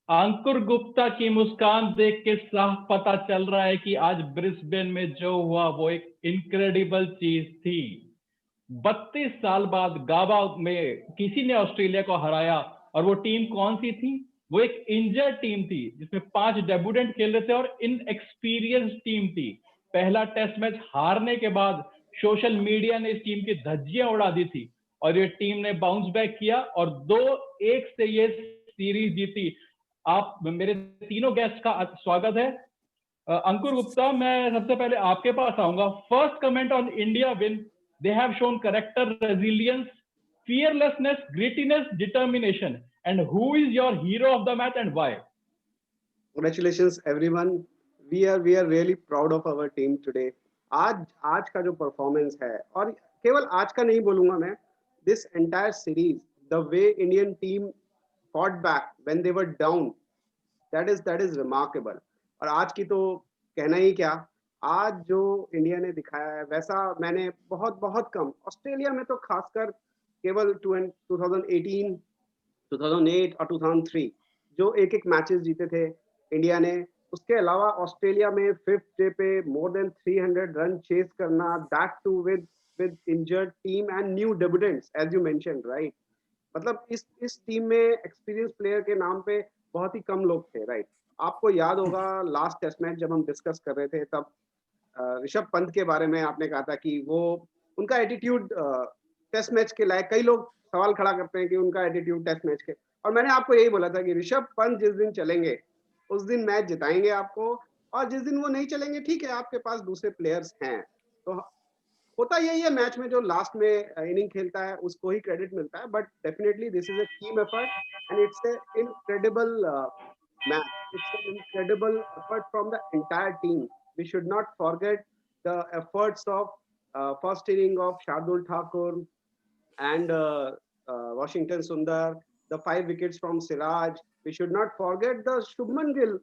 अंकुर गुप्ता की मुस्कान देख के साफ पता चल रहा है कि आज ब्रिस्बेन में जो हुआ वो एक इनक्रेडिबल चीज थी। 32 साल बाद गाबा में किसी ने ऑस्ट्रेलिया को हराया, और वो टीम कौन सी थी? वो एक इंजर्ड टीम थी जिसमें 5 डेब्यूटेंट खेल रहे थे और इनएक्सपीरियंस टीम थी। पहला टेस्ट मैच हारने के बाद सोशल मीडिया ने इस टीम की धज्जियां उड़ा दी थी, और ये टीम ने बाउंस बैक किया और 2-1 से ये सीरीज जीती। आप मेरे तीनों गेस्ट का स्वागत है। अंकुर गुप्ता, मैं सबसे पहले आपके पास आऊंगा। First comment on India win. They have shown character, resilience, fearlessness, grittiness, determination. And who is your hero of the match and why? Congratulations everyone. We are really proud of our team today. आज का जो performance है, और केवल आज का नहीं बोलूंगा मैं, this entire series, the way Indian team fought back when they were down, that is remarkable. और आज की तो कहना ही क्या, आज जो इंडिया ने दिखाया है वैसा मैंने बहुत कम, ऑस्ट्रेलिया में तो खासकर केवल 2018, 2008 और 2003 जो एक मैचेस जीते थे इंडिया ने, उसके अलावा ऑस्ट्रेलिया में 5th डे पे मोर देन 300 रन चेस करना, that too with injured team and new debutants as you mentioned, right. मतलब इस टीम में एक्सपीरियंस प्लेयर के नाम पे बहुत ही कम लोग थे, राइट। आपको याद होगा लास्ट टेस्ट मैच जब हम डिस्कस कर रहे थे, तब ऋषभ पंत के बारे में आपने कहा था कि वो उनका एटीट्यूड टेस्ट मैच के लायक, कई लोग सवाल खड़ा करते हैं कि उनका एटीट्यूड टेस्ट मैच के, और मैंने आपको यही बोला था कि ऋषभ पंत जिस दिन चलेंगे उस दिन मैच जिताएंगे आपको, और जिस दिन वो नहीं चलेंगे ठीक है, आपके पास दूसरे प्लेयर्स हैं। तो होता यही है मैच में, जो लास्ट में इनिंग खेलता है उसको ही क्रेडिट मिलता है, but definitely this is a team effort and it's a incredible match. It's an incredible effort from the entire team. We should not forget the efforts of first inning of Shardul Thakur and Washington Sundar, the 5 wickets from Siraj. We should not forget the Shubman Gill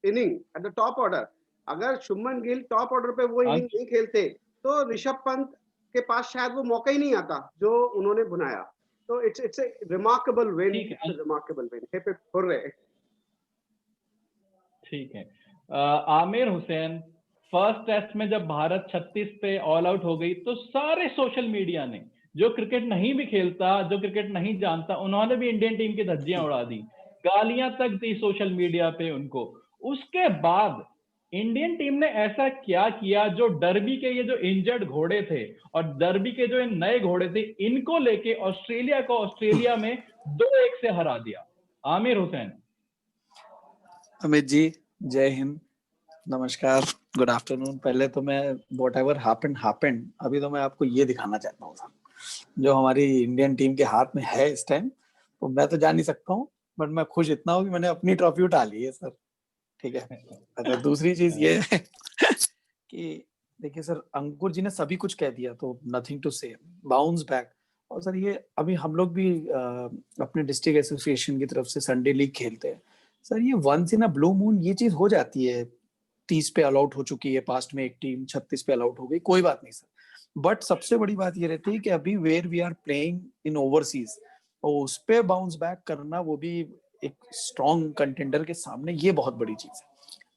inning at the top order. अगर Shubman Gill top order पे वो inning नहीं खेलते तो ऋषभ पंत के पास शायद वो मौका ही नहीं आता जो उन्होंने बनाया। तो it's a remarkable win, remarkable win. Hip hip hurray. ठीक है। आमिर हुसैन, फर्स्ट टेस्ट में जब भारत 36 पे ऑल आउट हो गई तो सारे सोशल मीडिया ने, जो क्रिकेट नहीं भी खेलता, जो क्रिकेट नहीं जानता, उन्होंने भी इंडियन टीम की धज्जियां उड़ा दी, गालियां तक दी सोशल मीडिया पे उनको। उसके बाद इंडियन टीम ने ऐसा क्या किया जो डर्बी के ये जो इंजर्ड घोड़े थे और डर्बी के जो नए घोड़े थे, इनको लेके ऑस्ट्रेलिया को ऑस्ट्रेलिया में 2-1 से हरा दिया? आमिर हुसैन। अमित जी, जय हिंद, नमस्कार, गुड आफ्टरनून। पहले तो मैं व्हाटएवर हैपेंड, अभी तो मैं आपको ये दिखाना चाहता हूँ सर, जो हमारी इंडियन टीम के हाथ में है इस टाइम, तो मैं तो जा नहीं सकता हूँ, बट मैं खुश इतना हूँ कि मैंने अपनी ट्रॉफी उठा ली है सर। ठीक है। अच्छा, दूसरी चीज ये है कि देखिए सर, अंकुर जी ने सभी कुछ कह दिया, तो नथिंग टू से, बाउंस बैक। और सर ये अभी हम लोग भी अपने डिस्ट्रिक्ट एसोसिएशन की तरफ से संडे लीग खेलते हैं सर। ये once in a blue moon ये चीज हो जाती है। 30 पे ऑल आउट हो चुकी है पास्ट में एक टीम, 36 पे ऑल आउट हो गई, कोई बात नहीं सर। बट सबसे बड़ी बात ये रहती है कि अभी where we are playing in overseas, और उस पे बाउंस बैक करना, वो भी एक स्ट्रॉन्ग कंटेंडर के सामने, ये बहुत बड़ी चीज है।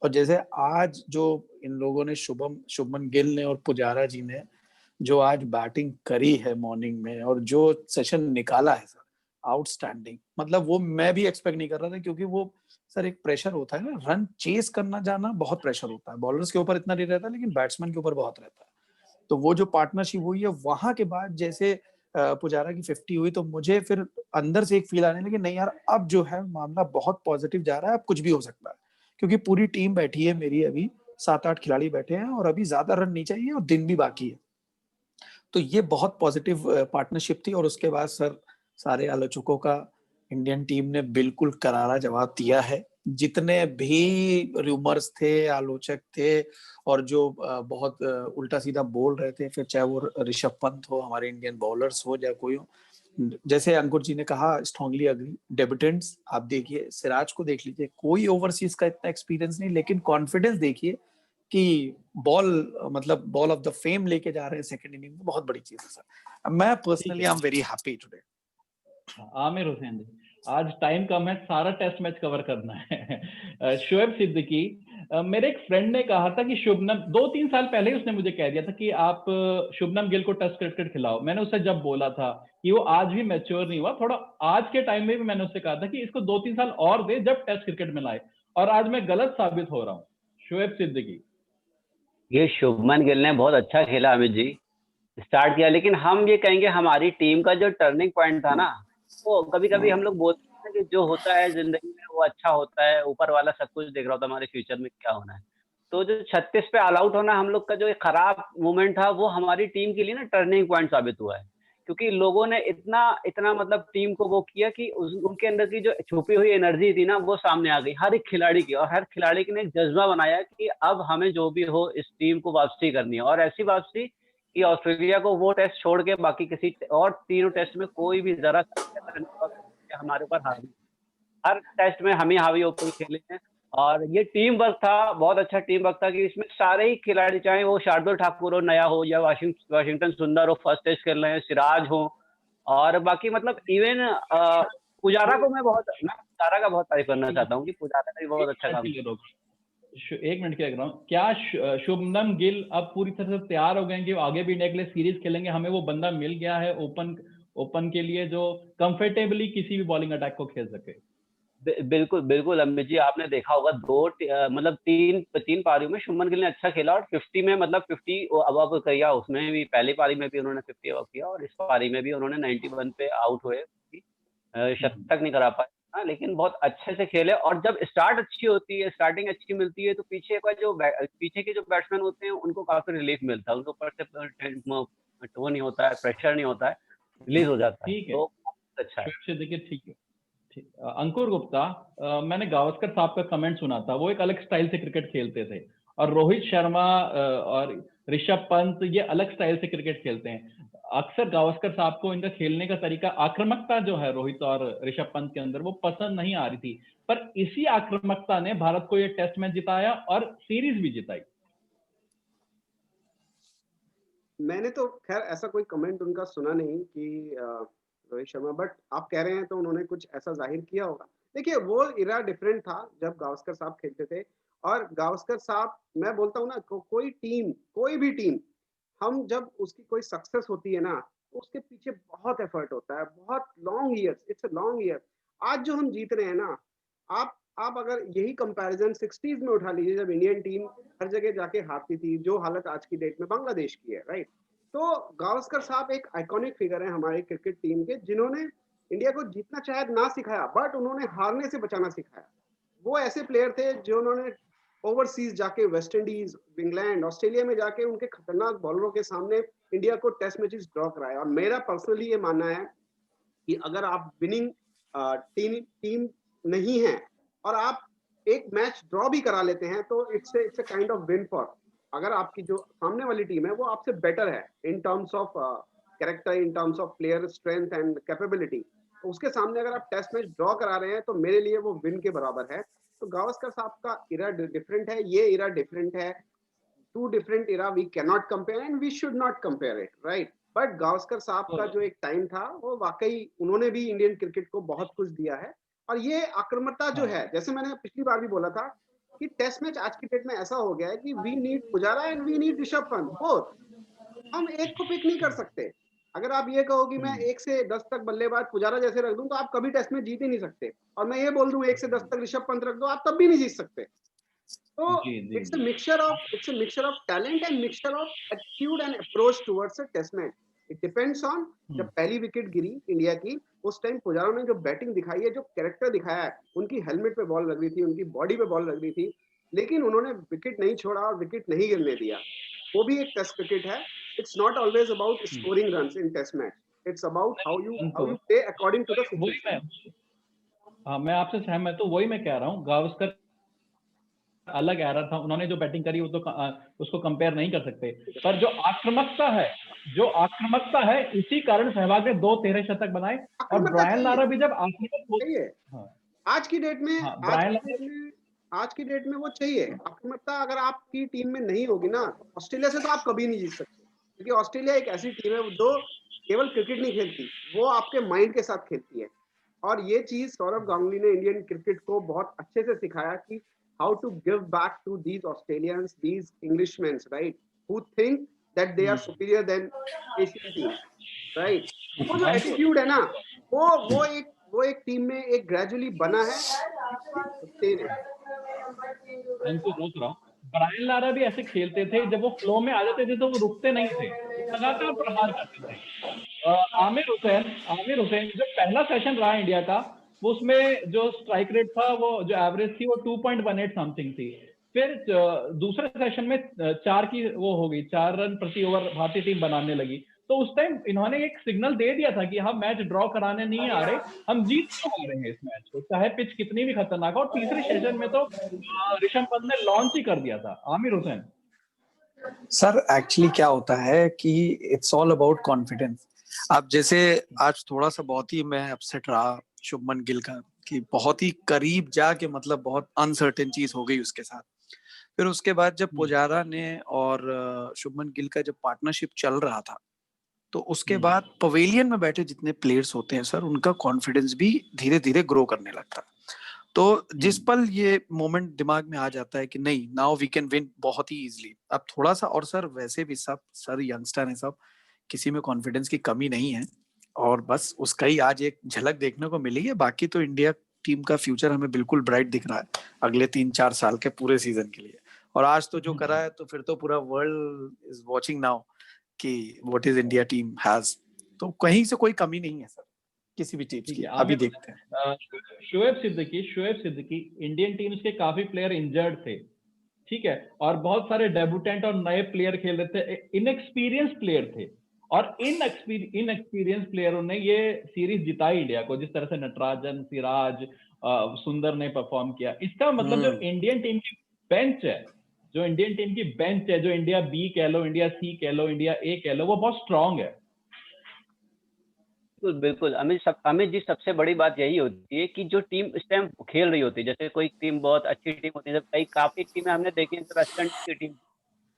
और जैसे आज जो इन लोगों ने, शुभमन गिल ने और पुजारा जी ने जो आज बैटिंग करी है मॉर्निंग में, और जो सेशन निकाला है सर, आउटस्टैंडिंग। मतलब वो मैं भी एक्सपेक्ट नहीं कर रहा था, क्योंकि वो सर एक प्रेशर होता है ना, रन चेस करना जाना बहुत प्रेशर होता है। बॉलर्स के ऊपर इतना नहीं रहता, लेकिन बैट्समैन के ऊपर बहुत रहता है। तो वो जो पार्टनरशिप हुई है वहां के बाद, जैसे पुजारा की 50 हुई, तो मुझे फिर अंदर से एक फील आने लगी, नहीं यार, अब जो है मामला बहुत पॉजिटिव जा रहा है, अब कुछ भी हो सकता है। क्योंकि पूरी टीम बैठी है मेरी, अभी 7-8 खिलाड़ी बैठे हैं, और अभी ज्यादा रन नहीं चाहिए, और दिन भी बाकी है। तो ये बहुत पॉजिटिव पार्टनरशिप थी। और उसके बाद सर, सारे आलोचकों का इंडियन टीम ने बिल्कुल करारा जवाब दिया है। जितने भी रूमर्स थे, आलोचक थे, और जो बहुत उल्टा सीधा बोल रहे थे, फिर चाहे वो ऋषभ पंत हो, हमारे इंडियन बॉलर्स हो, या कोई हो, जैसे अंकुर जी ने कहा, स्ट्रांगली अग्री। डेब्यूटेंट्स आप देखिए, सिराज को देख लीजिए, कोई ओवरसीज का इतना एक्सपीरियंस नहीं, लेकिन कॉन्फिडेंस देखिए कि बॉल ऑफ द फेम लेके जा रहे हैं सेकंड इनिंग में, बहुत बड़ी चीज है सर। मैं personally I am very happy today. Aamir Hussain ji, आज टाइम कम है, सारा टेस्ट मैच कवर करना है। शोएब सिद्दीकी, मेरे एक फ्रेंड ने कहा था कि शुभनम, 2-3 साल पहले ही उसने मुझे कह दिया था कि आप शुभनम गिल को टेस्ट क्रिकेट खिलाओ। मैंने उससे जब बोला था कि वो आज भी मैच्योर नहीं हुआ, थोड़ा आज के टाइम में भी मैंने उससे कहा था कि इसको 2-3 साल और दे, जब टेस्ट क्रिकेट में लाए, और आज मैं गलत साबित हो रहा हूँ। शोएब सिद्दीकी। ये शुभमन गिल ने बहुत अच्छा खेला अमित जी, स्टार्ट किया, लेकिन हम ये कहेंगे हमारी टीम का जो टर्निंग पॉइंट था ना, वो कभी कभी हम लोग बोलते हैं कि जो होता है जिंदगी में वो अच्छा होता है, ऊपर वाला सब कुछ देख रहा होता है हमारे फ्यूचर में क्या होना है। तो जो 36 पे ऑल आउट होना हम लोग का जो एक खराब मोमेंट था, वो हमारी टीम के लिए ना टर्निंग पॉइंट साबित हुआ है, क्योंकि लोगों ने इतना इतना मतलब टीम को वो किया कि उनके अंदर की जो छुपी हुई एनर्जी थी ना, वो सामने आ गई हर एक खिलाड़ी की, और हर खिलाड़ी ने एक जज्बा बनाया कि अब हमें जो भी हो इस टीम को वापसी करनी है, और ऐसी वापसी कि ऑस्ट्रेलिया को वो टेस्ट छोड़ के बाकी किसी और तीनों टेस्ट में कोई भी जरा हमारे ऊपर हावी, हर टेस्ट में हम ही हावी होकर खेले हैं। और ये टीम वर्क था, बहुत अच्छा टीम वर्क था कि इसमें सारे ही खिलाड़ी, चाहे वो शार्दुल ठाकुर हो नया हो, या वाशिंगटन सुंदर हो फर्स्ट टेस्ट खेल रहे हैं, सिराज हो, और बाकी मतलब इवन पुजारा को मैं पुजारा का बहुत तारीफ करना चाहता हूँ कि पुजारा का भी बहुत अच्छा काम किया। एक मिनट के रख रहा हूँ, क्या शुभमन गिल अब पूरी तरह से तैयार हो गए हैं कि आगे भी नेक्स्ट सीरीज खेलेंगे? हमें वो बंदा मिल गया है ओपन के लिए जो कंफर्टेबली किसी भी बॉलिंग अटैक को खेल सके। बिल्कुल बिल्कुल अमित जी, आपने देखा होगा मतलब तीन पारियों में शुभमन गिल ने अच्छा खेला, और 50 में मतलब 50 अब किया, उसमें भी पहली पारी में भी उन्होंने 50 अब किया, और इस पारी में भी उन्होंने 91 पे आउट हुए, शतक नहीं करा पाए। हाँ, लेकिन बहुत अच्छे से खेले, और जब स्टार्ट अच्छी होती है, स्टार्टिंग अच्छी मिलती है, तो पीछे के जो बैट्समैन होते हैं उनको काफी रिलीफ मिलता है, उनके ऊपर से वो नहीं होता है, प्रेशर नहीं होता है, रिलीज हो जाता है। ठीक है, तो अच्छा है। देखिए ठीक है। अंकुर गुप्ता, मैंने गावस्कर साहब का कमेंट सुना था, वो एक अलग स्टाइल से क्रिकेट खेलते थे, और रोहित शर्मा और ऋषभ पंत ये अलग स्टाइल से क्रिकेट खेलते हैं। अक्सर गावस्कर साहब को इनका खेलने का तरीका, आक्रामकता जो है रोहित और ऋषभ पंत के अंदर, वो पसंद नहीं आ रही थी, पर इसी आक्रामकता ने भारत को ये टेस्ट मैच जिताया और सीरीज भी जिताई। मैंने तो खैर ऐसा कोई कमेंट उनका सुना नहीं कि रोहित शर्मा, बट आप कह रहे हैं तो उन्होंने कुछ ऐसा जाहिर किया होगा। देखिए, वो इरा डिफरेंट था जब गावस्कर साहब खेलते थे, और गावस्कर साहब, मैं बोलता हूँ ना, कोई भी टीम, हम जब उसकी कोई सक्सेस होती है ना, तो उसके पीछे बहुत एफर्ट होता है, बहुत long years, it's a long year. आज जो हम जीत रहे हैं ना, आप अगर यही कंपैरिजन 60s में उठा लीजिए, जब इंडियन टीम हर जगह जाके हारती थी, जो हालत आज की डेट में बांग्लादेश की है, राइट? तो गावस्कर साहब एक आइकॉनिक फिगर है हमारी क्रिकेट टीम के, जिन्होंने इंडिया को जीतना शायद ना सिखाया, बट उन्होंने हारने से बचाना सिखाया। वो ऐसे प्लेयर थे जो उन्होंने ओवरसीज जाके, वेस्ट इंडीज, इंग्लैंड, ऑस्ट्रेलिया में जाके उनके खतरनाक बॉलरों के सामने इंडिया को टेस्ट मैचेस ड्रॉ कराया। और मेरा पर्सनली ये मानना है कि अगर आप विनिंग टीम नहीं है और आप एक मैच ड्रॉ भी करा लेते हैं, तो it's a kind of win for, अगर आपकी जो सामने वाली टीम है वो आपसे बेटर है in terms of character, in terms of player strength and capability, तो उसके सामने अगर आप टेस्ट मैच ड्रॉ करा रहे हैं, तो मेरे लिए वो विन के बराबर है। तो गावस्कर साहब का इरा डिफरेंट है, ये इरा डिफरेंट है, two different era, we can not compare and we should not compare it, right? But Gavaskar साहब का जो एक टाइम था, वो वाकई उन्होंने भी इंडियन क्रिकेट को बहुत कुछ दिया है। और ये आक्रामकता जो है, जैसे मैंने पिछली बार भी बोला था कि टेस्ट मैच आज की डेट में ऐसा हो गया है कि we need Pujara and we need Rishabh Pant both. हम एक को पिक नहीं कर सकते। अगर आप ये कहो कि मैं 1 से 10 तक बल्लेबाज पुजारा जैसे रख दूं, तो आप कभी टेस्ट में जीत ही नहीं सकते, और मैं ये बोल दूं 1 से 10 तक ऋषभ पंत रख दो, आप तब भी नहीं जीत सकते। तो it's a mixture of talent and mixture of attitude and approach towards a test match. It depends on, जब पहली विकेट गिरी इंडिया की, उस टाइम पुजारा ने जो बैटिंग दिखाई है, जो कैरेक्टर दिखाया है, उनकी हेलमेट पे बॉल लग रही थी, उनकी बॉडी पे बॉल लग रही थी, लेकिन उन्होंने विकेट नहीं छोड़ा और विकेट नहीं गिरने दिया। वो भी एक टेस्ट क्रिकेट है। It's not always about scoring runs in test match, it's about how you play according to the situation. हाँ, मैं आपसे सहमत हूँ, वही मैं कह रहा हूँ, गावस्कर अलग एरा था, उन्होंने जो बैटिंग करी वो तो उसको कंपेयर नहीं कर सकते, पर जो आक्रामकता है इसी कारण सहवाग ने 2 13 शतक बनाए, और ब्रायन लारा भी जब आखिरी में, आज की डेट में वो चाहिए आक्रामकता। अगर आपकी टीम में नहीं होगी ना, ऑस्ट्रेलिया से तो आप कभी नहीं जीत सकते, क्योंकि ऑस्ट्रेलिया एक ऐसी टीम है जो केवल क्रिकेट नहीं खेलती, वो आपके माइंड के साथ खेलती है। और ये चीज सौरव गांगुली ने इंडियन क्रिकेट को बहुत अच्छे से सिखाया कि how to give back to these Australians, these Englishman, right, who think that they are superior than Asian team, right. वो जो एटीट्यूड है ना, वो एक टीम में एक ग्रेजुअली बना है, सस्टेन है। अंकुर रोक रहा हूँ, ब्रायन लारा भी ऐसे खेलते थे, जब वो फ्लो में आ जाते थे तो वो रुकते नहीं थे, लगातार प्रहार करते थे। आमिर हुसैन जो पहला सेशन रहा इंडिया का, वो उसमें जो स्ट्राइक रेट था, वो जो एवरेज थी वो 2.18 समथिंग थी। फिर दूसरे सेशन में 4 की वो हो गई, 4 रन प्रति ओवर भारतीय टीम बनाने लगी। तो उस टाइम इन्होंने एक सिग्नल दे दिया था कि हम मैच ड्रॉ कराने नहीं आ रहे, हम जीत क्यों आ रहे हैं इस मैच को, चाहे पिच कितनी भी खतरनाक हो। और तीसरे सेशन में तो ऋषभ पंत ने लॉन्च ही कर दिया था। आमिर हुसैन सर एक्चुअली क्या होता है कि इट्स ऑल अबाउट कॉन्फिडेंस। अब जैसे आज थोड़ा सा बहुत ही मैं अपसेट रहा शुभमन गिल का, कि बहुत ही करीब जाके मतलब बहुत अनसर्टेन चीज हो गई उसके साथ। फिर उसके बाद जब पुजारा ने और शुभमन गिल का जब पार्टनरशिप चल रहा था, तो उसके बाद पवेलियन में बैठे जितने प्लेयर्स होते हैं सर, उनका कॉन्फिडेंस भी धीरे धीरे ग्रो करने लगता है। तो जिस पल ये मोमेंट दिमाग में आ जाता है कि नहीं, नाउ वी कैन विन बहुत ही इजीली, अब थोड़ा सा, और सर वैसे भी सब सर यंगस्टर हैं सब, किसी में कॉन्फिडेंस की कमी नहीं है, और बस उसका ही आज एक झलक देखने को मिली है। बाकी तो इंडिया टीम का फ्यूचर हमें बिल्कुल ब्राइट दिख रहा है अगले 3-4 साल के पूरे सीजन के लिए। और आज तो जो करा है, तो फिर तो पूरा वर्ल्ड इज वॉचिंग नाउ कि what is India team has. तो कहीं से कोई कमी नहीं है सर किसी भी टीम की। अभी देखते हैं शोएब सिद्दीकी इंडियन टीम्स के काफी प्लेयर इंजर्ड थे, ठीक है, और बहुत सारे डेब्यूटेंट और नए प्लेयर खेल रहे थे, इनएक्सपीरियंस प्लेयर थे, और इनएक्सपीरियंस प्लेयरों ने ये सीरीज जिताई इंडिया को, जिस तरह से नटराजन, सिराज, सुंदर ने परफॉर्म किया। इसका मतलब जो इंडियन टीम की बेंच है, जो इंडिया बी कह लो, इंडिया सी कह लो, इंडिया ए कह लो, वो बहुत स्ट्रांग है। बिल्कुल अमित जी, सबसे बड़ी बात यही होती है कि जो टीम इस टाइम खेल रही होती है, जैसे कोई टीम बहुत अच्छी टीम होती है, कई काफी टीमें हमने देखी है वेस्टर्न की टीम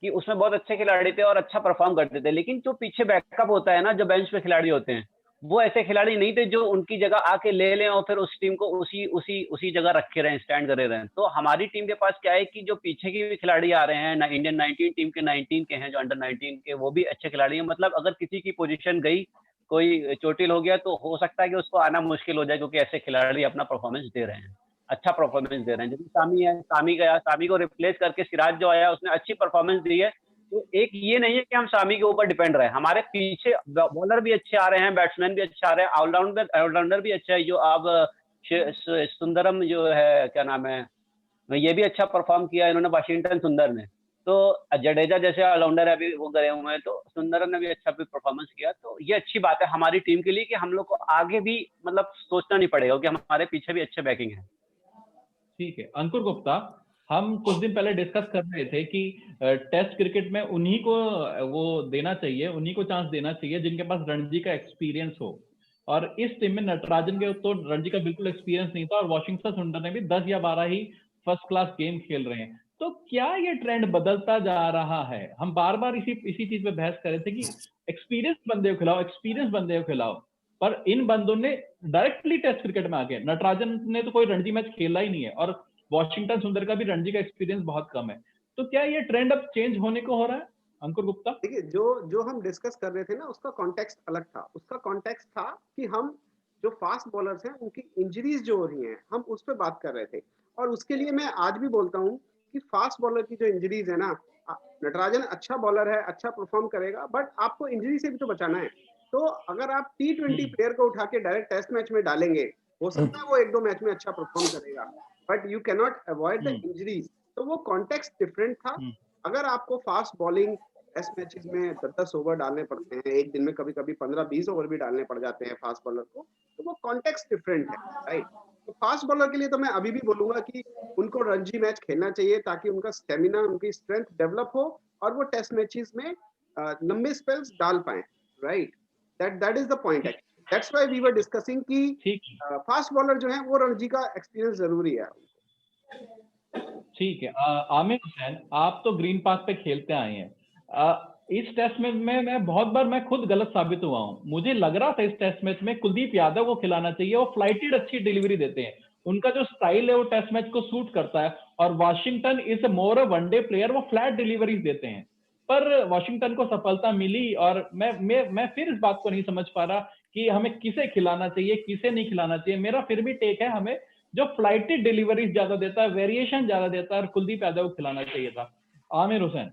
कि उसमें बहुत अच्छे खिलाड़ी थे और अच्छा परफॉर्म करते थे, लेकिन जो पीछे बैकअप होता है ना, जो बेंच पे खिलाड़ी होते हैं, वो ऐसे खिलाड़ी नहीं थे जो उनकी जगह आके ले लें और फिर उस टीम को उसी जगह रखे रहें, स्टैंड करे रहें। तो हमारी टीम के पास क्या है कि जो पीछे के भी खिलाड़ी आ रहे हैं, इंडियन 19 टीम के 19 के हैं, जो अंडर 19 के, वो भी अच्छे खिलाड़ी हैं। मतलब अगर किसी की पोजीशन गई, कोई चोटिल हो गया, तो हो सकता है कि उसको आना मुश्किल हो जाए, क्योंकि ऐसे खिलाड़ी अपना परफॉर्मेंस दे रहे हैं, अच्छा परफॉर्मेंस दे रहे हैं। जैसे सामी है, सामी को रिप्लेस करके सिराज जो आया, उसने अच्छी परफॉर्मेंस दी है। तो एक ये नहीं है कि हम सामी के ऊपर डिपेंड रहे, हमारे पीछे बॉलर भी अच्छे आ रहे हैं, बैट्समैन भी अच्छे आ रहे हैं, ऑलराउंडर भी अच्छा है। जो अब सुंदरम जो है, क्या नाम है, ये भी अच्छा परफॉर्म किया इन्होंने, वाशिंगटन सुंदर ने। तो जडेजा जैसे ऑलराउंडर है, अभी वो गए हुए हैं, तो सुंदरम ने भी अच्छा भी परफॉर्मेंस किया। तो ये अच्छी बात है हमारी टीम के लिए कि हम लोग को आगे भी मतलब सोचना नहीं पड़ेगा, क्योंकि हमारे पीछे भी अच्छे बैकिंग है। ठीक है अंकुर गुप्ता, हम कुछ दिन पहले डिस्कस कर रहे थे कि टेस्ट क्रिकेट में उन्हीं को वो देना चाहिए, उन्हीं को चांस देना चाहिए जिनके पास रणजी का एक्सपीरियंस हो। और इस टीम में नटराजन के तो रणजी का बिल्कुल एक्सपीरियंस नहीं था, और वाशिंगटन सुंदर ने भी 10 या 12 ही फर्स्ट क्लास गेम खेल रहे हैं। तो क्या ये ट्रेंड बदलता जा रहा है? हम बार बार इसी चीज पे बहस कर रहे थे कि एक्सपीरियंस बंदे को खिलाओ, पर इन बंदों ने डायरेक्टली टेस्ट क्रिकेट में आके, नटराजन ने तो कोई रणजी मैच खेला ही नहीं है, और वॉशिंगटन सुंदर का भी रणजी का एक्सपीरियंस बहुत कम है। तो क्या ये ट्रेंड अब चेंज होने को हो रहा है अंकुर गुप्ता? देखिए, जो हम डिस्कस कर रहे थे ना, उसका कॉन्टेक्स्ट अलग था। उसका कॉन्टेक्स्ट था कि हम जो फास्ट बॉलर्स हैं उनकी इंजरीज जो हो रही हैं, हम उस पर बात कर रहे थे। और उसके लिए मैं आज भी बोलता हूँ कि फास्ट बॉलर की जो इंजरीज है ना, नटराजन अच्छा बॉलर है, अच्छा परफॉर्म करेगा, बट आपको इंजरी से भी तो बचाना है। तो अगर आप T20 प्लेयर को उठा के डायरेक्ट टेस्ट मैच में डालेंगे, हो सकता है वो 1-2 मैच में अच्छा परफॉर्म करेगा, but you can not avoid the injuries. तो वो कॉन्टेक्स्ट डिफरेंट था। अगर आपको फास्ट बॉलिंग टेस्ट मैचेस में 10-10 ओवर डालने पड़ते हैं, एक दिन में कभी-कभी 15-20 ओवर भी डालने पड़ जाते हैं फास्ट बॉलर को, तो वो कॉन्टेक्स्ट डिफरेंट है, राइट। तो फास्ट बॉलर के लिए तो मैं अभी भी बोलूंगा कि उनको रणजी मैच खेलना चाहिए, ताकि उनका स्टेमिना, उनकी स्ट्रेंथ डेवलप हो और वो टेस्ट मैचेस में लंबे स्पेल्स डाल पाए, right. That is the point. That's why we were discussing कि फास्ट बॉलर जो है वो रणजी का एक्सपीरियंस जरूरी है। ठीक है, आमिर हुसैन, आप तो ग्रीन पाथ पे खेलते आए हैं, इस टेस्ट मैच में मैं बहुत बार मैं खुद गलत साबित हुआ हूं। मुझे लग रहा था इस टेस्ट मैच में कुलदीप यादव को खिलाना चाहिए, वो फ्लाइटेड अच्छी डिलीवरी देते हैं, उनका जो स्टाइल है वो टेस्ट मैच को सूट करता है। और Washington is more a one day player, वो फ्लैट डिलीवरीज देते हैं। पर वाशिंगटन को सफलता मिली और मैं फिर इस बात को नहीं समझ पा रहा कि हमें किसे खिलाना चाहिए, किसे नहीं खिलाना चाहिए। मेरा फिर भी टेक है, हमें जो फ्लाइटेड डिलीवरीज ज्यादा देता है, वेरिएशन ज्यादा देता है, और कुलदीप यादव को खिलाना चाहिए था। Aamir Hussain.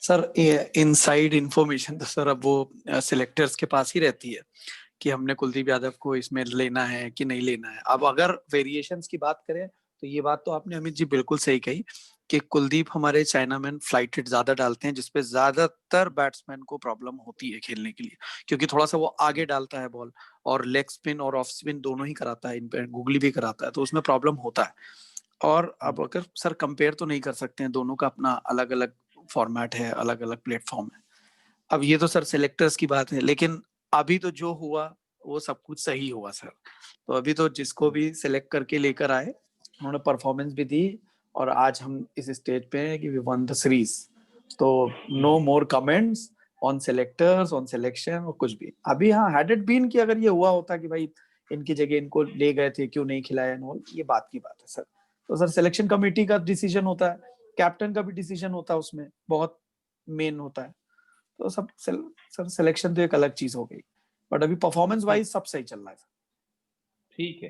Sir inside information तो सर अब वो सिलेक्टर्स के पास ही रहती है कि हमने कुलदीप यादव को इसमें लेना है कि नहीं लेना है। अब अगर वेरिएशंस की बात करें तो ये बात तो आपने अमित जी बिल्कुल सही कही कि कुलदीप हमारे चाइनामैन फ्लाइट हिट ज्यादा डालते हैं, जिसपे ज्यादातर बैट्समैन को प्रॉब्लम होती है खेलने के लिए, क्योंकि थोड़ा सा वो आगे डालता है बॉल और लेग स्पिन और ऑफ स्पिन दोनों ही कराता है, इन पे गुगली भी कराता है, तो उसमें प्रॉब्लम होता है। और अब अगर सर कंपेयर तो नहीं कर सकते हैं, दोनों का अपना अलग अलग फॉर्मेट है, अलग अलग प्लेटफॉर्म है। अब ये तो सर सिलेक्टर्स की बात है, लेकिन अभी तो जो हुआ वो सब कुछ सही हुआ सर। तो अभी तो जिसको भी सिलेक्ट करके लेकर आए उन्होंने परफॉर्मेंस भी दी, और आज हम इस स्टेज पे हैं कि वी वन द सीरीज। तो no more comments on selectors, on selection और कुछ भी। अभी हाँ, हैड इट बीन कि अगर ये हुआ होता कि भाई इनकी जगह इनको ले गए थे, क्यों नहीं खिलाया, ये बात की बात है सर। तो सर सिलेक्शन कमेटी का डिसीजन होता है, कैप्टन का भी डिसीजन होता है, उसमें बहुत मेन होता है। तो सर सिलेक्शन तो एक अलग चीज हो गई, बट अभी परफॉर्मेंस वाइज सब सही चल रहा है। ठीक है।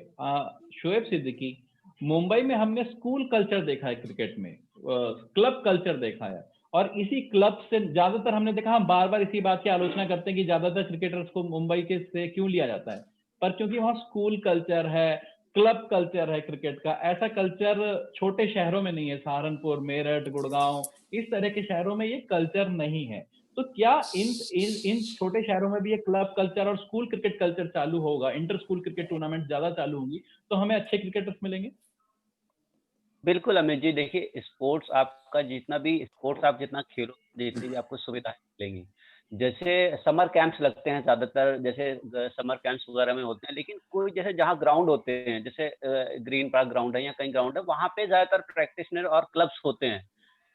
शोएब सिद्दीकी, मुंबई में हमने स्कूल कल्चर देखा है क्रिकेट में, क्लब कल्चर देखा है, और इसी क्लब से ज्यादातर हमने देखा, हम बार बार इसी बात की आलोचना करते हैं कि ज्यादातर क्रिकेटर्स को मुंबई के से क्यों लिया जाता है, पर क्योंकि वहाँ स्कूल कल्चर है, क्लब कल्चर है क्रिकेट का। ऐसा कल्चर छोटे शहरों में नहीं है, सहारनपुर, मेरठ, गुड़गांव, इस तरह के शहरों में ये कल्चर नहीं है। तो क्या इन छोटे शहरों में भी ये क्लब कल्चर और स्कूल क्रिकेट कल्चर चालू होगा, इंटर स्कूल क्रिकेट टूर्नामेंट ज्यादा चालू होंगी, तो हमें अच्छे क्रिकेटर्स मिलेंगे? बिल्कुल अमित जी, देखिए स्पोर्ट्स आपका जितना भी स्पोर्ट्स आप जितना खेलो, जितनी भी आपको सुविधाएं मिलेंगी। जैसे समर कैंप्स लगते हैं ज्यादातर, जैसे समर कैंप्स वगैरह में होते हैं, लेकिन कोई जैसे जहाँ ग्राउंड होते हैं, जैसे ग्रीन पार्क ग्राउंड है या कहीं ग्राउंड है, वहाँ पे ज्यादातर प्रैक्टिशनर और क्लब्स होते हैं।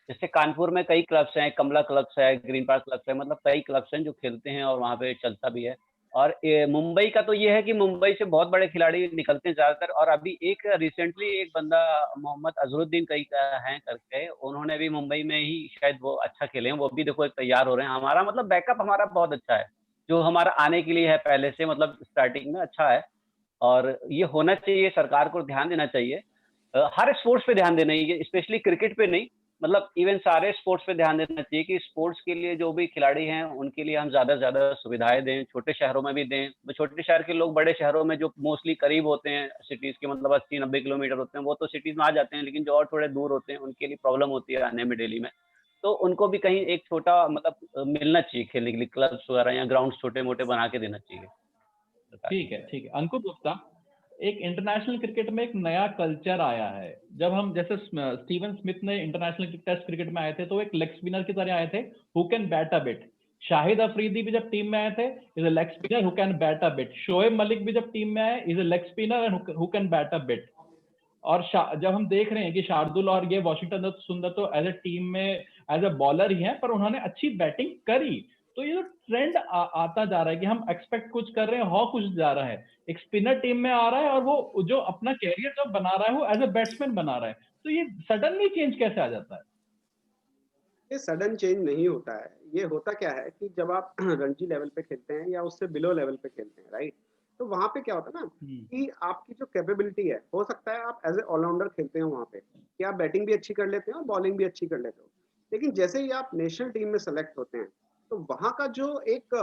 जैसे कानपुर में कई क्लब्स हैं, कमला क्लब्स है, ग्रीन पार्क क्लब्स है, मतलब कई क्लब्स हैं जो खेलते हैं और वहाँ पे चलता भी है। और मुंबई का तो ये है कि मुंबई से बहुत बड़े खिलाड़ी निकलते हैं ज्यादातर। और अभी एक रिसेंटली एक बंदा मोहम्मद अजहरुद्दीन कई का है करके, उन्होंने भी मुंबई में ही शायद वो अच्छा खेले हैं, वो भी देखो एक तैयार हो रहे हैं। हमारा मतलब बैकअप हमारा बहुत अच्छा है, जो हमारा आने के लिए है पहले से, मतलब स्टार्टिंग में अच्छा है। और ये होना चाहिए, सरकार को ध्यान देना चाहिए, हर स्पोर्ट्स पे ध्यान देना चाहिए, स्पेशली क्रिकेट पे नहीं, मतलब इवन सारे स्पोर्ट्स पे ध्यान देना चाहिए कि स्पोर्ट्स के लिए जो भी खिलाड़ी हैं उनके लिए हम ज्यादा से ज्यादा सुविधाएं दें, छोटे शहरों में भी दें। छोटे शहर के लोग बड़े शहरों में जो मोस्टली करीब होते हैं सिटीज के, मतलब 80-90 किलोमीटर होते हैं, वो तो सिटीज में आ जाते हैं, लेकिन जो और थोड़े दूर होते हैं उनके लिए प्रॉब्लम होती है आने में डेली में। तो उनको भी कहीं एक छोटा मतलब मिलना चाहिए खेलने के लिए, क्लब्स वगैरह या ग्राउंड छोटे मोटे बना के देना चाहिए सरकार ठीक है, ठीक है। अंकुर गुप्ता, एक इंटरनेशनल क्रिकेट में एक नया कल्चर आया है। जब हम जैसे स्टीवन स्मिथ ने इंटरनेशनल टेस्ट क्रिकेट में आए थे तो एक लेग स्पिनर की तरह आए थे, who can bat a bit. Shahid Afridi भी जब टीम में आए थे, is a leg spinner who can bat a bit. Shoaib Malik भी जब टीम में आए, is a leg spinner and who can bat a bit. और जब हम देख रहे हैं कि शार्दुल और ये वॉशिंगटन सुंदर तो एज ए टीम में एज ए बॉलर ही हैं, पर उन्होंने अच्छी बैटिंग करी। तो ये जो ट्रेंड आता जा रहा है कि हम एक्सपेक्ट कुछ कर रहे हैं, हो कुछ जा रहा है, एक स्पिनर टीम में आ रहा है और वो जो अपना कैरियर जो बना रहा है वो एज ए बैट्समैन बना रहा है, तो ये सडनली चेंज कैसे आ जाता है? ये सडन चेंज नहीं होता है। ये होता क्या है कि जब आप रणजी लेवल पे खेलते हैं या उससे बिलो लेवल पे खेलते हैं, राइट, तो वहां पे क्या होता है ना कि आपकी जो कैपेबिलिटी है, हो सकता है आप एज ए ऑलराउंडर खेलते हो वहां पे कि आप बैटिंग भी अच्छी कर लेते हो और बॉलिंग भी अच्छी कर लेते हो, लेकिन जैसे ही आप नेशनल टीम में सेलेक्ट होते हैं तो वहां का जो एक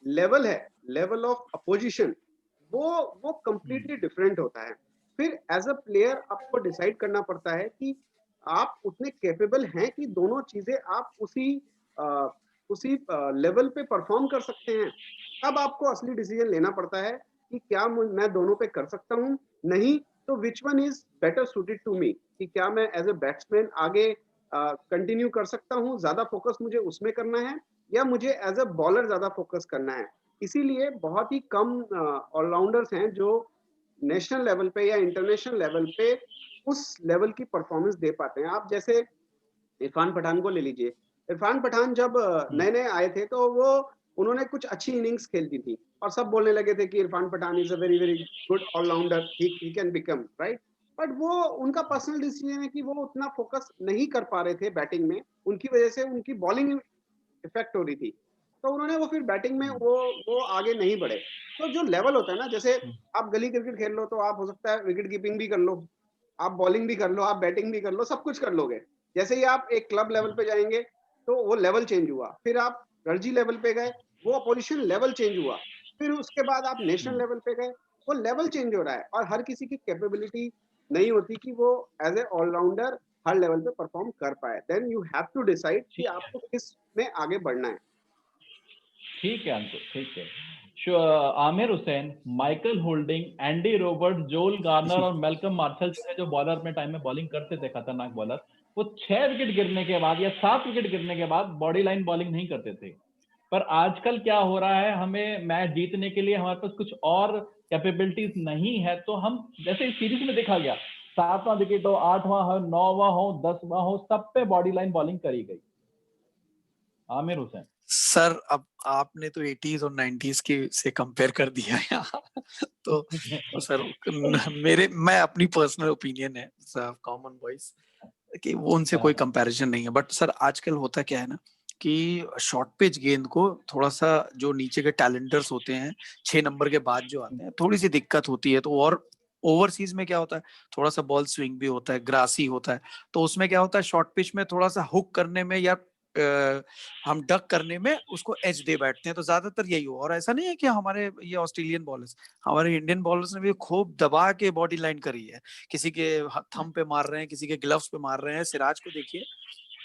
लेवल है, लेवल ऑफ अपोजिशन, वो कंप्लीटली डिफरेंट होता है। फिर एज अ प्लेयर आपको डिसाइड करना पड़ता है कि आप उतने कैपेबल हैं कि दोनों चीजें आप उसी लेवल पे परफॉर्म कर सकते हैं। तब आपको असली डिसीजन लेना पड़ता है कि क्या मैं दोनों पे कर सकता हूँ, नहीं तो which one is better suited to me, कि क्या मैं एज ए बैट्समैन आगे कंटिन्यू कर सकता हूँ, ज्यादा फोकस मुझे उसमें करना है, या मुझे एज ए बॉलर ज्यादा फोकस करना है। इसीलिए बहुत ही कम ऑलराउंडर्स हैं जो नेशनल लेवल पे या इंटरनेशनल लेवल पे उस लेवल की परफॉर्मेंस दे पाते हैं। आप जैसे इरफान पठान को ले लीजिए, इरफान पठान जब नए नए आए थे तो वो उन्होंने कुछ अच्छी इनिंग्स खेल दी थी और सब बोलने लगे थे कि Irfan Pathan is a very very good allrounder, he can become right. But वो उनका पर्सनल डिसीजन है कि वो उतना फोकस नहीं कर पा रहे थे बैटिंग में, उनकी वजह से उनकी बॉलिंग इफेक्ट हो रही थी। तो उन्होंने वो फिर बैटिंग में वो आगे नहीं बढ़े। तो जो लेवल होता है ना, जैसे आप गली क्रिकेट खेल लो तो आप हो सकता है विकेट कीपिंग भी कर लो, आप बॉलिंग भी कर लो, आप बैटिंग भी कर लो, सब कुछ कर लोगे। जैसे ही आप एक क्लब लेवल पे जाएंगे तो वो लेवल चेंज हुआ, फिर आप रणजी लेवल पे गए, वो अपोजिशन लेवल चेंज हुआ, फिर उसके बाद आप नेशनल लेवल पे गए, वो लेवल चेंज हो रहा है और हर किसी की कैपेबिलिटी नहीं होती कि वो एज ए ऑलराउंडर हर लेवल पे परफॉर्म कर पाए। Then you have to decide कि आपको किस में आगे बढ़ना है। ठीक है अंकुर, ठीक है। Aamir Hussain, Michael holding, Andy Roberts, जोल गार्नर और मेलकम मार्शल जैसे जो बॉलर अपने टाइम में बॉलिंग करते थे, खतरनाक बॉलर, वो 6 विकेट गिरने के बाद या 7 विकेट गिरने के बाद बॉडी लाइन बॉलिंग नहीं करते थे। पर आजकल क्या हो रहा है, हमें मैच जीतने के लिए हमारे पास कुछ और कैपेबिलिटीज नहीं है, तो हम जैसे इस सीरीज में देखा गया, 7वां विकेट हो, 8वां हो, 9वां हो, 10वां हो, सब पे बॉडी लाइन बॉलिंग करी गई। आमिर हुसैन सर अब आपने तो 80s और 90s की से कंपेयर कर दिया यहाँ तो सर मैं अपनी पर्सनल ओपिनियन है सर, कॉमन वॉइस, कि वो उनसे कोई कंपैरिजन नहीं है। बट सर आजकल होता क्या है ना कि शॉर्ट पिच गेंद को थोड़ा सा जो नीचे के टैलेंटर्स होते हैं 6 नंबर के बाद जो आते हैं थोड़ी सी दिक्कत होती है। तो और ओवरसीज में क्या होता है, थोड़ा सा बॉल स्विंग भी होता है, ग्रासी होता है, तो उसमें क्या होता है शॉर्ट पिच में थोड़ा सा हुक करने में या हम डक करने में उसको एज दे बैठते हैं। तो ज्यादातर यही हो, और ऐसा नहीं है कि हमारे ये ऑस्ट्रेलियन बॉलर्स, हमारे इंडियन बॉलर्स ने भी खूब दबा के बॉडी लाइन करी है, किसी के थंब पे मार रहे हैं, किसी के ग्लव्स पे मार रहे हैं। सिराज को देखिए,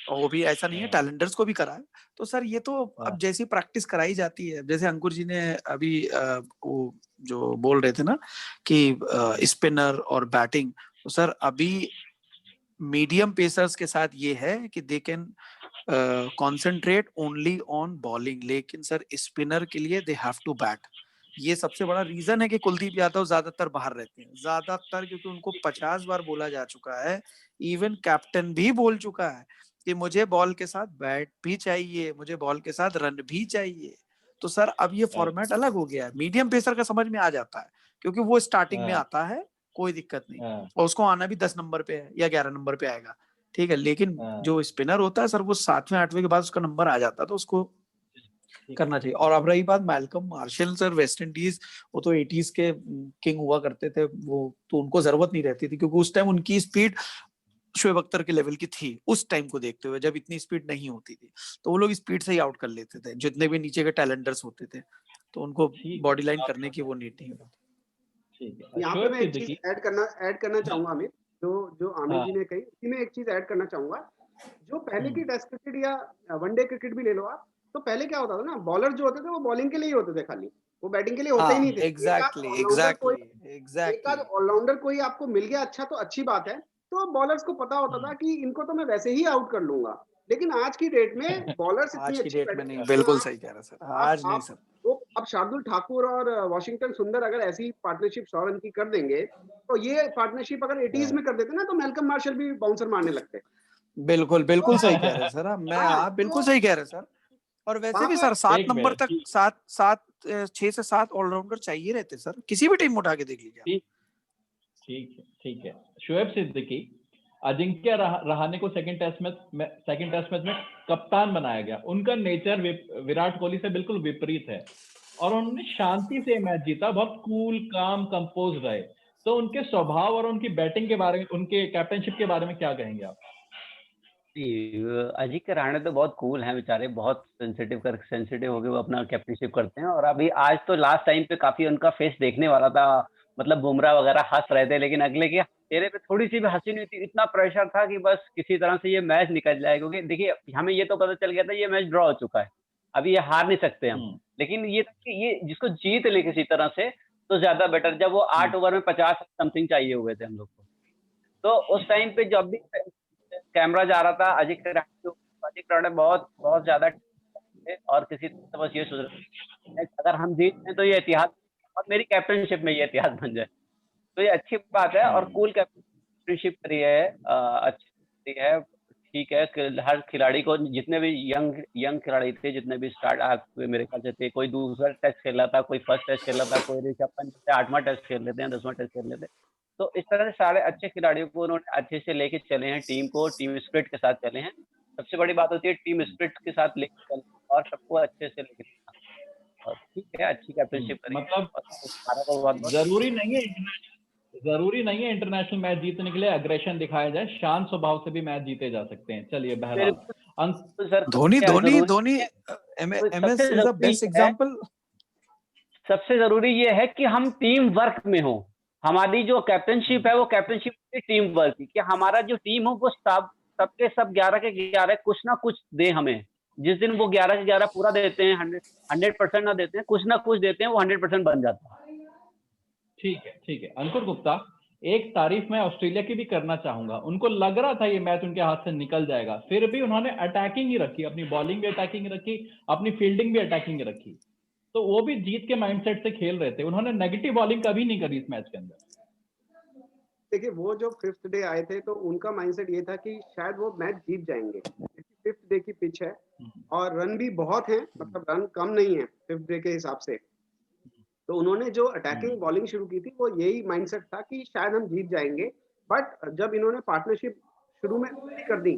और वो भी ऐसा नहीं है, टैलेंटर्स को भी करा है। तो सर ये तो अब जैसी प्रैक्टिस कराई जाती है, जैसे अंकुर जी ने अभी वो जो बोल रहे थे ना कि स्पिनर और बैटिंग, तो सर अभी मीडियम पेसर्स के साथ ये है कि they can concentrate only on bowling, लेकिन सर स्पिनर के लिए दे हैव टू बैट। ये सबसे बड़ा रीजन है कि कुलदीप यादव ज्यादातर बाहर रहते हैं, ज्यादातर, क्योंकि उनको 50 बार बोला जा चुका है, इवन कैप्टन भी बोल चुका है कि मुझे बॉल के साथ बैट भी चाहिए, मुझे बॉल के साथ रन भी चाहिए। तो सर अब ये फॉर्मेट अलग हो गया है, मीडियम पेसर का समझ में आ जाता है क्योंकि वो स्टार्टिंग में आता है, कोई दिक्कत नहीं, और उसको आना भी 10 नंबर पे है या 11 नंबर पे आएगा, ठीक है। लेकिन जो स्पिनर होता है सर वो 7वें 8वें के बाद उसका नंबर आ जाता है, तो उसको करना चाहिए। और अब रही बात Malcolm Marshall, sir West Indies, वो तो 80s के किंग हुआ करते थे, वो तो उनको जरूरत नहीं रहती थी क्योंकि उस टाइम उनकी स्पीड शोएब अख्तर के लेवल की थी उस टाइम को देखते हुए, जब इतनी स्पीड नहीं होती थी, तो वो लोग स्पीड से ही आउट कर लेते थे जितने भी नीचे के टैलेंटर्स होते थे, तो उनको बॉडी लाइन करने की वो नीड नहीं होती। यहाँ पे मैं एक चीज ऐड करना चाहूंगा आमिर, जो आमिर जी ने कही उसी में एक चीज ऐड करना चाहूंगा। जो पहले की टेस्ट क्रिकेट या वनडे क्रिकेट भी ले लो आप, तो पहले क्या होता था ना, बॉलर जो होते थे वो बॉलिंग के लिए ही होते थे, खाली वो बैटिंग के लिए होते ही नहीं थे। एक आध ऑलराउंडर कोई आपको मिल गया अच्छा तो अच्छी बात है, तो बॉलर्स को पता होता था कि इनको तो मैं वैसे ही आउट कर लूंगा। लेकिन आज की डेट में बॉलर्स इतनी अच्छी डेट में नहीं, बिल्कुल सही कह रहे सर, आज नहीं सर। तो अब शार्दुल ठाकुर और वॉशिंगटन सुंदर अगर ऐसी पार्टनरशिप 100 रन की कर देंगे, तो ये पार्टनरशिप अगर 80s में कर देते ना, तो मेलकम मार्शल भी बाउंसर मारने लगते। बिल्कुल बिल्कुल सही कह रहे सर, आप बिल्कुल सही कह रहे सर। और वैसे भी सर 7 नंबर तक 6 से 7 ऑलराउंडर चाहिए रहते सर, किसी भी टीम में उठा के देख लीजिए। ठीक है। शोएब सिद्दीकी, अजिंक्य रहाणे को सेकंड टेस्ट मैच में कप्तान बनाया गया। उनका नेचर विराट कोहली से बिल्कुल विपरीत है और उन्होंने शांति से मैच जीता, बहुत कूल काम कंपोज रहे। तो उनके स्वभाव और उनकी बैटिंग के बारे में, उनके कैप्टनशिप के बारे में क्या कहेंगे आप? अजिंक्य रहाणे तो बहुत कूल हैं बेचारे, बहुत सेंसिटिव होकर वो अपना कैप्टनशिप करते हैं। और अभी आज तो लास्ट टाइम पे काफी उनका फेस देखने वाला था, मतलब बुमराह वगैरह हंस रहे थे, लेकिन अगले के चेहरे पे थोड़ी सी भी हंसी नहीं थी। इतना प्रेशर था कि बस किसी तरह से ये मैच निकल जाए, क्योंकि देखिए हमें ये तो पता चल गया था ये मैच ड्रॉ हो चुका है, अभी ये हार नहीं सकते हम। लेकिन ये जिसको जीत ले किसी तरह से तो ज्यादा बेटर। जब वो 8 ओवर में 50 समथिंग चाहिए हुए थे हम लोग को, तो उस टाइम पे जब भी कैमरा जा रहा था अजिंक्य रहाणे बहुत बहुत ज्यादा और किसी तरह बस ये सोच रहे अगर हम जीत हैं तो ये इतिहास, और मेरी कैप्टनशिप में ये इतिहास बन जाए, तो ये अच्छी बात है। और कूल कैप्टनशिप करी है, अच्छी है, ठीक है कि हर खिलाड़ी को, जितने भी यंग खिलाड़ी थे, जितने भी स्टार्ट मेरे ख्याल से थे, कोई दूसरा टेस्ट खेल रहा था, कोई फर्स्ट टेस्ट खेल रहा था, कोई ऋषभ पंत जैसे 8वां टेस्ट खेल लेते हैं, 10वां टेस्ट खेल लेते हैं। तो इस तरह से सारे अच्छे खिलाड़ियों को उन्होंने अच्छे से लेके चले हैं, टीम को टीम स्पिरिट के साथ चले हैं। सबसे बड़ी बात होती है टीम स्पिरिट के साथ लेके चलना और सबको अच्छे से लेके चलना। और ठीक है, अच्छी कैप्टनशिप करी है मतलब और सारा को बहुत जरूरी नहीं है इंटरनेशनल मैच जीतने के लिए अग्रेशन दिखाया जाए, शांत स्वभाव से भी मैच जीते जा सकते हैं। चलिए बहरहाल बिल्कुल सर, धोनी क्या धोनी जरूरी धोनी है, MS is the best example. सबसे जरूरी ये है कि हम टीम वर्क में हो। हमारी जो कैप्टनशिप है वो कैप्टनशिप टीम वर्क की, कि हमारा जो टीम हो वो सबके सब 11 के 11 कुछ ना कुछ दे हमें। जिस दिन वो 11 के 11 पूरा देते हैं, 100% ना देते हैं, कुछ ना कुछ देते हैं, वो 100% बन जाता है। ठीक है अंकुर गुप्ता, एक तारीफ मैं ऑस्ट्रेलिया की भी करना चाहूंगा। उनको लग रहा था ये मैच उनके हाथ से निकल जाएगा, फिर भी उन्होंने अटैकिंग ही रखी, अपनी बॉलिंग भी अटैकिंग रखी, अपनी फील्डिंग भी अटैकिंग रखी। तो वो भी जीत के माइंडसेट से खेल रहे थे, उन्होंने नेगेटिव बॉलिंग कभी नहीं करी इस मैच के अंदर। देखिए वो जो 5th डे आए थे तो उनका माइंडसेट ये था कि शायद वो मैच जीत जाएंगे, 5th डे की पिच है और रन भी बहुत हैं, मतलब रन कम नहीं है 5th डे के हिसाब से। तो उन्होंने जो अटैकिंग बॉलिंग शुरू की थी वो यही माइंडसेट था कि शायद हम जीत जाएंगे। बट जब इन्होंने पार्टनरशिप शुरू में पूरी कर दी,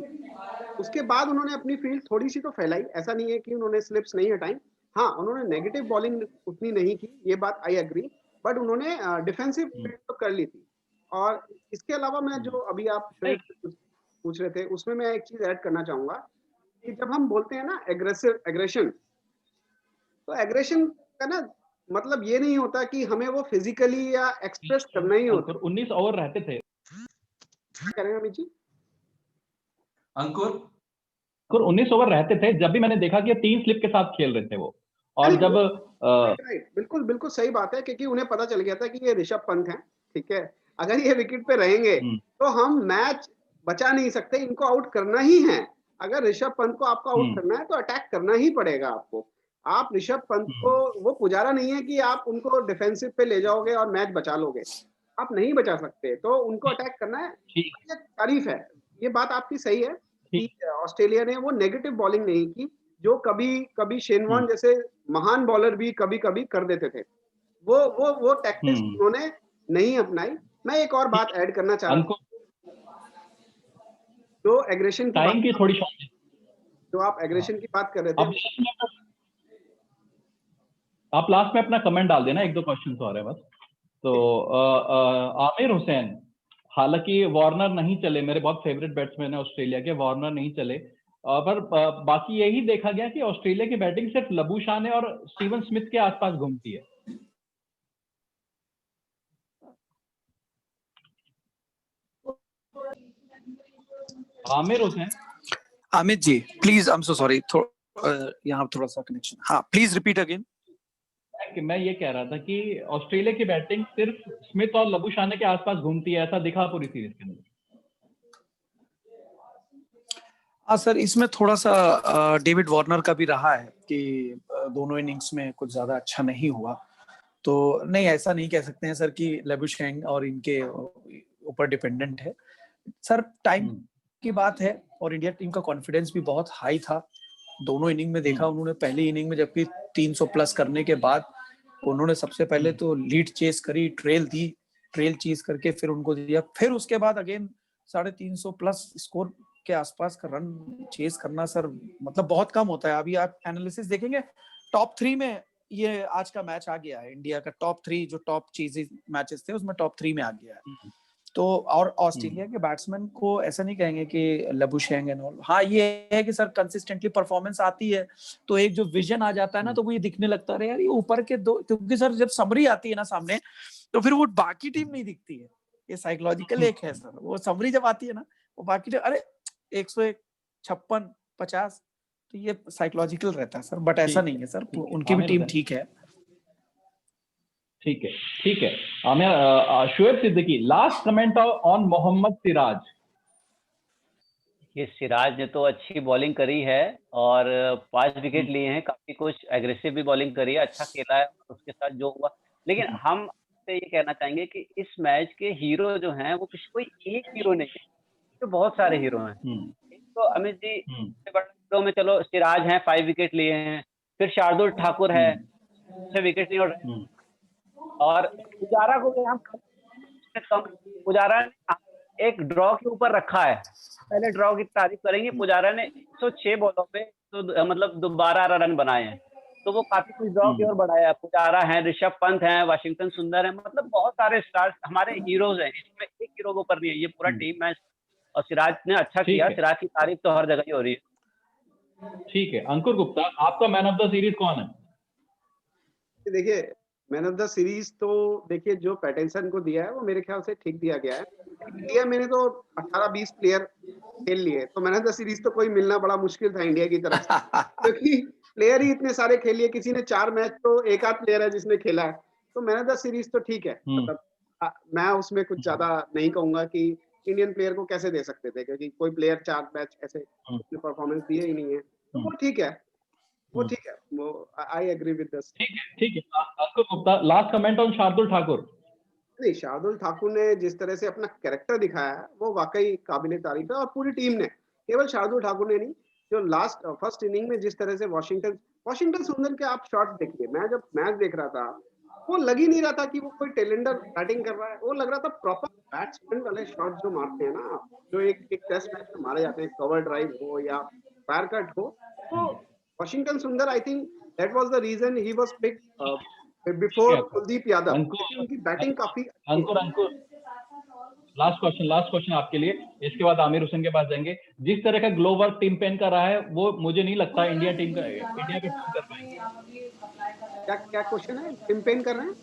उसके बाद उन्होंने अपनी फील्ड थोड़ी सी तो फैलाई, ऐसा नहीं है कि उन्होंने स्लिप्स नहीं हटाई। हाँ, उन्होंने नेगेटिव बॉलिंग उतनी नहीं की, ये बात आई एग्री, बट उन्होंने डिफेंसिव फील्ड तो कर ली थी। और इसके अलावा मैं जो अभी आप शोएब से पूछ रहे थे उसमें मैं एक चीज ऐड करना चाहूंगा कि जब हम बोलते हैं ना एग्रेशन, तो एग्रेशन का ना मतलब ये नहीं होता कि हमें वो फिजिकली या एक्सप्रेस करना ही होता। 19 ओवर रहते थे। क्या कह रहे हैं अमित जी? अंकुर 19 ओवर रहते थे, जब भी मैंने देखा कि 3 स्लिप के साथ खेल रहे थे वो। और जब राइट, बिल्कुल बिल्कुल सही बात है, क्योंकि उन्हें पता चल गया था कि ये ऋषभ पंत हैं, ठीक है, अगर ये विकेट पे रहेंगे तो हम मैच बचा नहीं सकते, इनको आउट करना ही है। अगर ऋषभ पंत को आपको आउट करना है तो अटैक करना ही पड़ेगा आपको। आप ऋषभ पंत को, वो पुजारा नहीं है कि आप उनको डिफेंसिव पे ले जाओगे और मैच बचा लोगे, आप नहीं बचा सकते, तो उनको अटैक करना है। ये तारीफ है, ये बात आपकी सही है कि ऑस्ट्रेलिया ने वो नेगेटिव बॉलिंग नहीं की जो कभी कभी शेन वॉर्न जैसे महान बॉलर भी कभी कभी कर देते थे। वो टैक्टिक्स उन्होंने नहीं अपनाई। मैं एक और बात ऐड करना चाह रहा हूं, जो एग्रेशन की टाइम की थोड़ी जो आप एग्रेशन की बात कर रहे थे, आप लास्ट में अपना कमेंट डाल देना, 1-2 क्वेश्चन और है बस। तो आमिर हुसैन, हालांकि वार्नर नहीं चले, मेरे बहुत फेवरेट बैट्समैन है ऑस्ट्रेलिया के, वार्नर नहीं चले, पर बाकी यही देखा गया कि ऑस्ट्रेलिया की बैटिंग सिर्फ लबूशाने और स्टीवन स्मिथ के आसपास घूमती है। Aamir Hussain, Amit ji please, I am so sorry, यहाँ थोड़ा सा कनेक्शन, हाँ प्लीज रिपीट अगेन। मैं ये कह रहा था कि ऑस्ट्रेलिया की बैटिंग सिर्फ स्मिथ और लबूशाने के आसपास घूमती है, ऐसा दिखा पूरी सीरीज के अंदर। हाँ सर, इसमें थोड़ा सा डेविड वार्नर का भी रहा है कि दोनों इनिंग्स में कुछ ज्यादा अच्छा नहीं हुआ, तो नहीं, ऐसा नहीं कह सकते हैं सर कि लेबुशेंग और इनके ऊपर डिपेंडेंट है सर। टाइम की बात है और इंडिया टीम का कॉन्फिडेंस भी बहुत हाई था। दोनों इनिंग में देखा उन्होंने, पहली इनिंग में जबकि 300 प्लस करने के बाद उन्होंने सबसे पहले तो लीड चेस करी, ट्रेल चेस करके फिर उनको दिया, फिर उसके बाद अगेन 350 प्लस स्कोर के आसपास का रन चेस करना सर, मतलब बहुत कम होता है। अभी आप एनालिसिस देखेंगे टॉप 3 में ये आज का मैच आ गया है, इंडिया का टॉप 3 जो टॉप चीजें मैचेस थे उसमें टॉप 3 में आ गया है। तो और ऑस्ट्रेलिया के बैट्समैन को ऐसा नहीं कहेंगे कि लबुशेंग एंड ऑल, हाँ ये है कि सर कंसिस्टेंटली परफॉर्मेंस आती है तो एक जो विजन आ जाता है ना, तो वो ये दिखने लगता है यार ये ऊपर के दो, क्योंकि सर जब समरी आती है ना सामने तो फिर वो बाकी टीम नहीं दिखती है, ये साइकोलॉजिकल एक है सर, वो समरी जब आती है ना वो बाकी अरे 101 56 50, तो ये साइकोलॉजिकल रहता है सर, बट ऐसा नहीं है सर, उनकी भी टीम ठीक है। ठीक है Aamir, Shoaib Siddiqui, last comment on Mohammed Siraj. ये सिराज ने तो अच्छी बॉलिंग करी है और 5 विकेट लिए हैं, काफी कुछ एग्रेसिव भी बॉलिंग करी है, अच्छा खेला है उसके साथ जो हुआ। लेकिन हम से ये कहना चाहेंगे कि इस मैच के हीरो जो हैं वो कोई एक हीरो नहीं है, तो बहुत सारे हीरो हैं। एक तो अमित जी सबसे बड़ा हीरो में चलो सिराज हैं, 5 विकेट लिए हैं, फिर शार्दुल ठाकुर है, 6 विकेट लिए, और पुजारा को भी हम कम, पुजारा ने एक ड्रॉ के ऊपर रखा है। पहले ड्रॉ की तारीफ करेंगे, पुजारा ने 106 बॉलों पे तो मतलब 12 रन बनाए हैं, तो वो काफी कुछ ड्रॉ की ओर बढ़ाया है। पुजारा है, ऋषभ पंत है, वाशिंगटन सुंदर है, मतलब बहुत सारे स्टार्स हमारे हीरोज हैं। इसमें एक हीरो के ऊपर नहीं है, ये पूरा टीम मैच, और सिराज ने अच्छा ठीक किया। है। सिराज की तारीफ तो हर जगह ही हो रही है। ठीक है, अंकुर गुप्ता, आपका मैन ऑफ द सीरीज कौन है? देखिए, मैन ऑफ द सीरीज तो देखिए जो पैटिंसन को दिया है वो मेरे ख्याल से ठीक दिया गया है। इंडिया में तो 18-20 प्लेयर खेल लिए, तो मैन ऑफ द सीरीज तो कोई मिलना बड़ा मुश्किल था इंडिया की तरफ से, क्योंकि प्लेयर ही इतने सारे खेल लिए। किसी ने 4 मैच, तो एक आध प्लेयर है जिसने खेला है, तो मैन ऑफ द सीरीज तो ठीक है। मतलब मैं उसमें कुछ ज्यादा नहीं कहूंगा कि इंडियन प्लेयर को कैसे दे सकते थे, क्योंकि कोई प्लेयर 4 मैच ऐसे उसने परफॉर्मेंस दिए ही नहीं है, तो वो ठीक है, वो ठीक है, वो आई एग्री विद दिस। ठीक है, ठीक है। Ankur Gupta, last comment on Shardul Thakur. नहीं, शार्दुल ठाकुर ने जिस तरह से अपना कैरेक्टर दिखाया है वो वाकई काबिले तारीफ है, और पूरी टीम ने, केवल शार्दुल ठाकुर ने नहीं, जो लास्ट फर्स्ट इनिंग में जिस तरह से वाशिंगटन सुंदर के आप शॉट्स देखिए। मैं जब मैच देख रहा था, वो लग ही नहीं रहा था कि वो कोई टेलेंडर बैटिंग कर रहा है, वो लग रहा था प्रॉपर बैट्समैन वाले शॉट जो मारते हैं ना, जो एक टेस्ट मैच में मारे जाते हैं, कवर ड्राइव हो या फायर कट हो। तो Washington Sundar, I think that was the reason he was picked before Kuldeep Yadav, क्योंकि उनकी बैटिंग काफी अच्छी है। अंकुर, लास्ट क्वेश्चन आपके लिए, इसके बाद आमिर हुसैन के पास जाएंगे। जिस तरह का ग्लो वर्क टीम पेन कर रहा है, वो मुझे नहीं लगता इंडिया का टीम कर पाएंगे। क्या क्वेश्चन है? टीम पेन कर रहे हैं?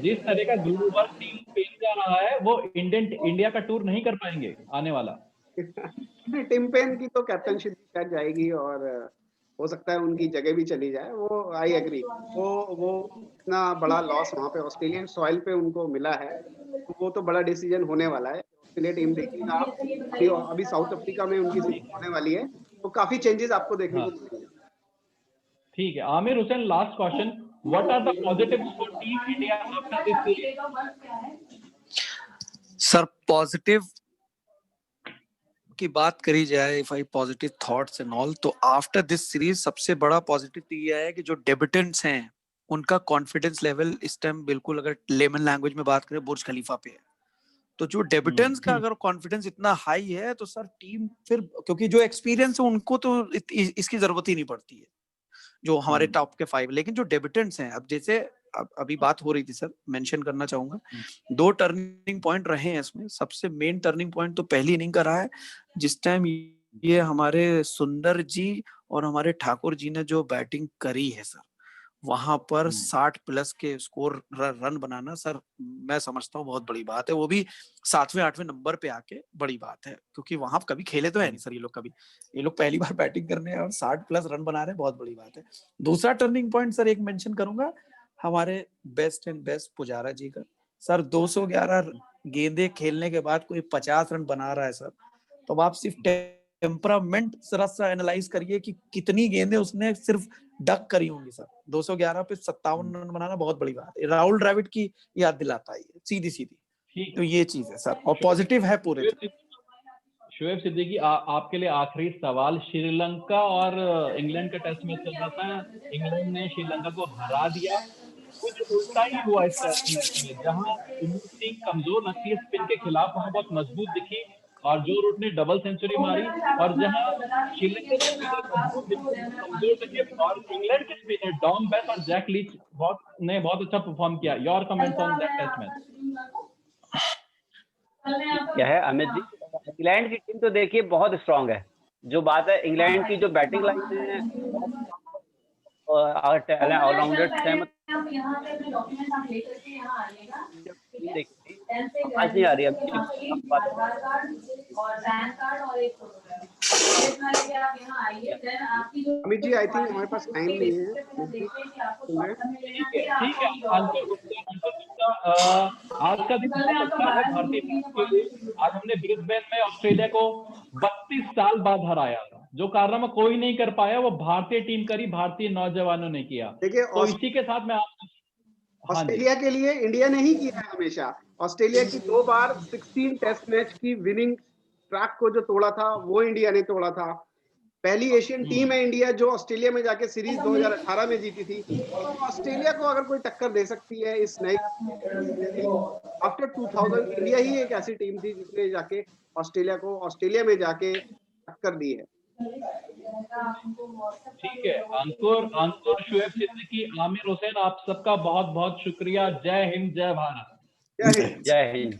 जिस तरह का ग्लो वर्क टीम पेन कर रहा है, वो इंडिया का टूर नहीं कर पाएंगे आने वाला। टिम पेन की तो कैप्टनशिप शायद जाएगी, और हो सकता है उनकी जगह भी चली जाए, वो आई एग्री। वो इतना बड़ा लॉस वहां पे ऑस्ट्रेलियन सॉइल पे उनको मिला है, तो वो तो बड़ा डिसीजन होने वाला है। ऑस्ट्रेलिया टीम देखिएगा आप, अभी साउथ अफ्रीका में उनकी सीरीज होने वाली है, तो काफी चेंजेस आपको देखने को मिलेंगे। ठीक है, Aamir Hussain, last question, what are the positives for team India after this series? Sir, positive की बात करी जाए, if I positive thoughts and all, तो आफ्टर दिस सीरीज सबसे बड़ा पॉजिटिव तो ये है कि जो डेब्यूटेंट्स हैं उनका कॉन्फिडेंस लेवल इस टाइम बिल्कुल, अगर लेमन लैंग्वेज में बात करें, बुर्ज खलीफा पे है। तो जो डेब्यूटेंट्स का अगर कॉन्फिडेंस इतना हाई है, तो सर टीम फिर, क्योंकि जो एक्सपीरियंस है उनको तो इसकी जरूरत ही नहीं पड़ती है, जो हमारे टॉप के 5। लेकिन जो डेब्यूटेंट्स हैं, अब जैसे अभी बात हो रही थी सर, मेंशन करना चाहूंगा 2 टर्निंग पॉइंट रहे हैं इसमें। सबसे मेन टर्निंग पॉइंट तो पहली इनिंग का रहा है, जिस टाइम ये हमारे सुंदर जी और हमारे ठाकुर जी ने जो बैटिंग करी है सर, वहां पर 60 प्लस के स्कोर रन बनाना, सर मैं समझता हूँ बहुत बड़ी बात है। वो भी 7वें-8वें नंबर पे आके बड़ी बात है, क्योंकि वहां कभी खेले तो है नहीं सर ये लोग, कभी ये लोग पहली बार बैटिंग करने और 60 प्लस रन बना रहे हैं, बहुत बड़ी बात है। दूसरा टर्निंग पॉइंट सर एक मेंशन करूंगा, हमारे बेस्ट एंड बेस्ट पुजारा जी का। सर 211 गेंदे खेलने के बाद कोई 50 रन बना रहा है सर, तो आप सिर्फ टेम्परामेंट जरा सा एनालाइज करिए कि कितनी गेंदें उसने सिर्फ डक करी होंगी सर। 211 पे 57 रन बनाना बहुत बड़ी बात है, राहुल द्रविड़ की याद दिलाता है सीधी सीधी। तो ये चीज है सर, और पॉजिटिव है पूरे। शुएब सिद्दीकी, आपके लिए आखिरी सवाल। श्रीलंका और इंग्लैंड का टेस्ट मैच चल रहा था, इंग्लैंड ने श्रीलंका को हरा दिया। कुछ उल्टा ही हुआ इस टेस्ट मैच में, जहां इम्यूनिटी कमजोर लगती है स्पिन के खिलाफ, वहां बहुत मजबूत दिखी, और जो रूट ने डबल सेंचुरी मारी, और जहां श्रीलंका के स्पिनर कमजोर दिखे, और इंग्लैंड के स्पिनर डॉन बेस और जैक लीच ने बहुत अच्छा परफॉर्म किया। Your comments on that test match? क्या है अमित जी, इंग्लैंड की टीम तो देखिए बहुत स्ट्रांग है। जो बात है, इंग्लैंड की जो बैटिंग लाइन है, ऑलराउंडर्स हैं, आज नहीं आ रही अभी। अमित जी, आई थिंक हमारे पास टाइम नहीं है। ठीक है, अंकुर गुप्ता, आज का दिन बहुत अच्छा है भारतीय टीम के लिए। आज हमने ब्रिस्बेन में ऑस्ट्रेलिया को 32 साल बाद हराया था। जो कारनामा कोई नहीं कर पाया, वो भारतीय टीम करी, भारतीय नौजवानों ने किया। देखिए, तो इसी के साथ मैं ऑस्ट्रेलिया के लिए इंडिया ने ही किया है हमेशा। ऑस्ट्रेलिया की 2 बार 16 टेस्ट मैच की विनिंग ट्रैक को जो तोड़ा था वो इंडिया ने तोड़ा था। पहली एशियन टीम है इंडिया जो ऑस्ट्रेलिया में जाके सीरीज 2018 में जीती थी। तो ऑस्ट्रेलिया को अगर कोई टक्कर दे सकती है इस नई आफ्टर 2000, इंडिया ही एक ऐसी टीम थी जिसने जाके ऑस्ट्रेलिया में जाके टक्कर दी है। ठीक है, अंकुर, शुएब सिद्दीकी, आमिर हुसैन, आप सबका बहुत बहुत शुक्रिया। जय हिंद, जय भारत। जय हिंद। जय हिंद।